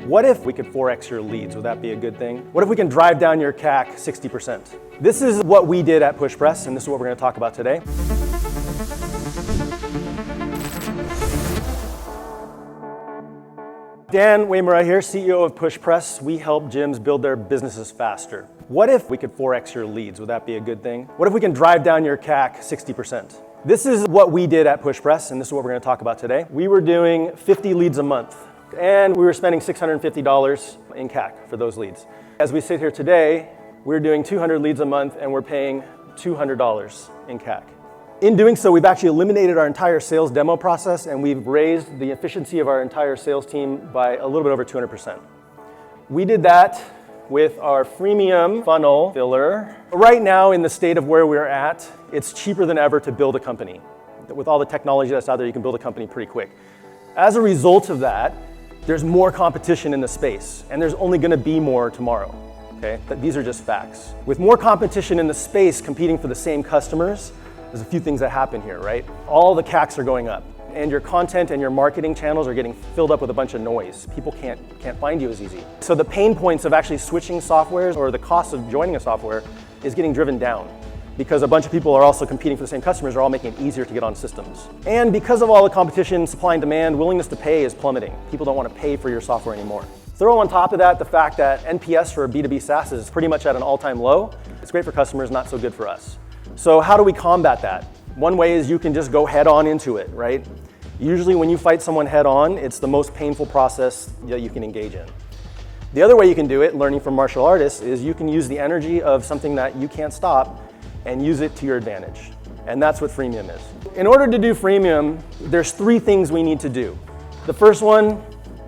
What if we could 4x your leads? Would that be a good thing? What if we can drive down your CAC 60%? This is what we did at PushPress, and this is what we're going to talk about today. Dan Uyemura here, CEO of PushPress. We help gyms build their businesses faster. What if we could 4x your leads? Would that be a good thing? What if we can drive down your CAC 60%? This is what we did at PushPress, and this is what we're going to talk about today. We were doing 50 leads a month, and we were spending $650 in CAC for those leads. As we sit here today, we're doing 200 leads a month, and we're paying $200 in CAC. In doing so, we've actually eliminated our entire sales demo process, and we've raised the efficiency of our entire sales team by a little bit over 200%. We did that with our freemium funnel filler. Right now, in the state of where we're at, it's cheaper than ever to build a company. With all the technology that's out there, you can build a company pretty quick. As a result of that, there's more competition in the space, and there's only going to be more tomorrow. Okay? These are just facts. With more competition in the space competing for the same customers, there's a few things that happen here, right? All the CACs are going up, and your content and your marketing channels are getting filled up with a bunch of noise. People can't find you as easy. So the pain points of actually switching softwares or the cost of joining a software is getting driven down because a bunch of people are also competing for the same customers, are all making it easier to get on systems. And because of all the competition, supply and demand, willingness to pay is plummeting. People don't want to pay for your software anymore. Throw on top of that the fact that NPS for B2B SaaS is pretty much at an all-time low. It's great for customers, not so good for us. So how do we combat that? One way is you can just go head on into it, right? Usually when you fight someone head on, it's the most painful process that you can engage in. The other way you can do it, learning from martial artists, is you can use the energy of something that you can't stop and use it to your advantage. And that's what freemium is. In order to do freemium, there's 3 things we need to do. The first one,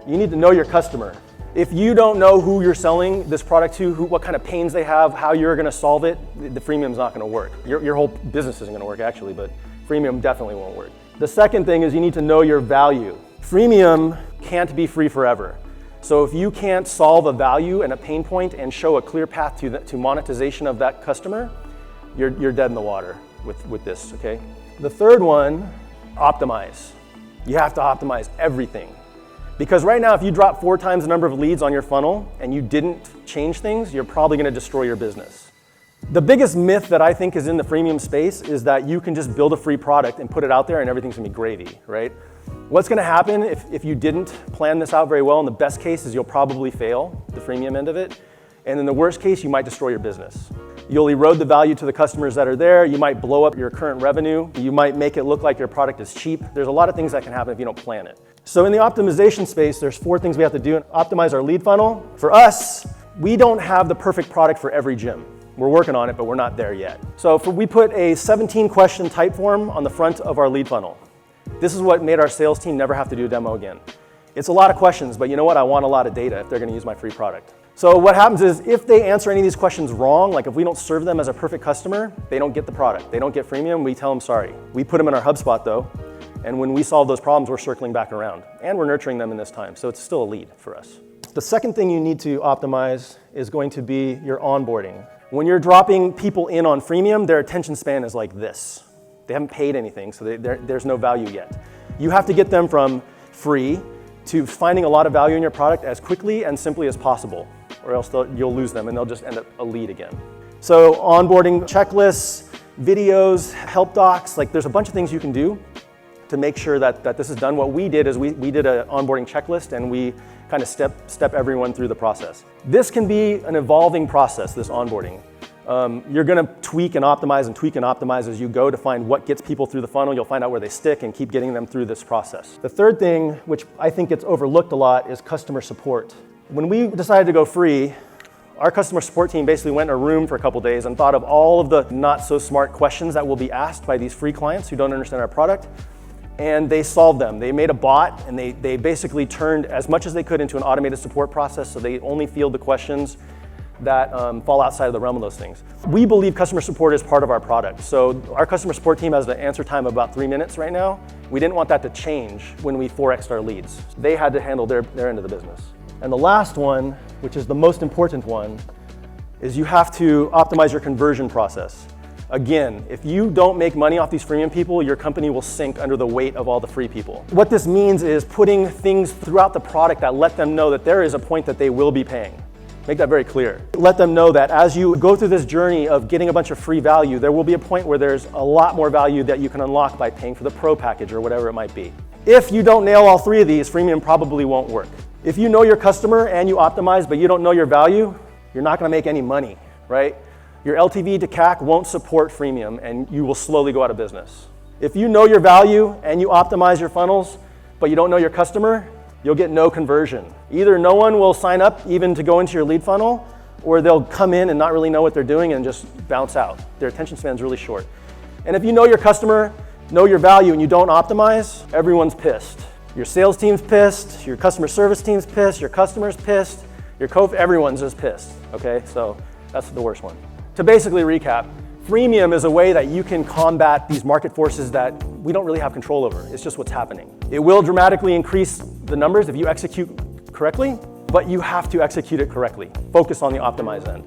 you need to know your customer. If you don't know who you're selling this product to, what kind of pains they have, how you're gonna solve it, the freemium's not gonna work. Your whole business isn't gonna work actually, but freemium definitely won't work. The second thing is you need to know your value. Freemium can't be free forever. So if you can't solve a value and a pain point and show a clear path to monetization of that customer, you're dead in the water with this, okay? The third one, optimize. You have to optimize everything. Because right now, if you drop 4 times the number of leads on your funnel and you didn't change things, you're probably gonna destroy your business. The biggest myth that I think is in the freemium space is that you can just build a free product and put it out there and everything's gonna be gravy, right? What's gonna happen if you didn't plan this out very well, in the best case is you'll probably fail the freemium end of it. And in the worst case, you might destroy your business. You'll erode the value to the customers that are there. You might blow up your current revenue. You might make it look like your product is cheap. There's a lot of things that can happen if you don't plan it. So in the optimization space, there's 4 things we have to do. Optimize our lead funnel. For us, we don't have the perfect product for every gym. We're working on it, but we're not there yet. So we put a 17-question type form on the front of our lead funnel. This is what made our sales team never have to do a demo again. It's a lot of questions, but you know what? I want a lot of data if they're gonna use my free product. So what happens is if they answer any of these questions wrong, like if we don't serve them as a perfect customer, they don't get the product. They don't get freemium, we tell them sorry. We put them in our HubSpot though, and when we solve those problems, we're circling back around. And we're nurturing them in this time, so it's still a lead for us. The second thing you need to optimize is going to be your onboarding. When you're dropping people in on freemium, their attention span is like this. They haven't paid anything, so there's no value yet. You have to get them from free to finding a lot of value in your product as quickly and simply as possible, or else you'll lose them and they'll just end up a lead again. So onboarding checklists, videos, help docs, like there's a bunch of things you can do to make sure that this is done. What we did is we did an onboarding checklist and we kind of step everyone through the process. This can be an evolving process, this onboarding. You're gonna tweak and optimize as you go to find what gets people through the funnel. You'll find out where they stick and keep getting them through this process. The third thing, which I think gets overlooked a lot, is customer support. When we decided to go free, our customer support team basically went in a room for a couple days and thought of all of the not so smart questions that will be asked by these free clients who don't understand our product, and they solved them. They made a bot and they basically turned as much as they could into an automated support process, so they only field the questions that fall outside of the realm of those things. We believe customer support is part of our product. So our customer support team has an answer time of about 3 minutes right now. We didn't want that to change when we 4x'd our leads. They had to handle their end of the business. And the last one, which is the most important one, is you have to optimize your conversion process. Again, if you don't make money off these freemium people, your company will sink under the weight of all the free people. What this means is putting things throughout the product that let them know that there is a point that they will be paying. Make that very clear. Let them know that as you go through this journey of getting a bunch of free value, there will be a point where there's a lot more value that you can unlock by paying for the pro package or whatever it might be. If you don't nail all three of these, freemium probably won't work. If you know your customer and you optimize, but you don't know your value, you're not gonna make any money, right? Your LTV to CAC won't support freemium and you will slowly go out of business. If you know your value and you optimize your funnels, but you don't know your customer, you'll get no conversion. Either no one will sign up even to go into your lead funnel, or they'll come in and not really know what they're doing and just bounce out. Their attention span's really short. And if you know your customer, know your value, and you don't optimize, everyone's pissed. Your sales team's pissed, your customer service team's pissed, your customer's pissed, everyone's just pissed, okay? So that's the worst one. To basically recap, freemium is a way that you can combat these market forces that we don't really have control over. It's just what's happening. It will dramatically increase the numbers if you execute correctly, but you have to execute it correctly. Focus on the optimized end.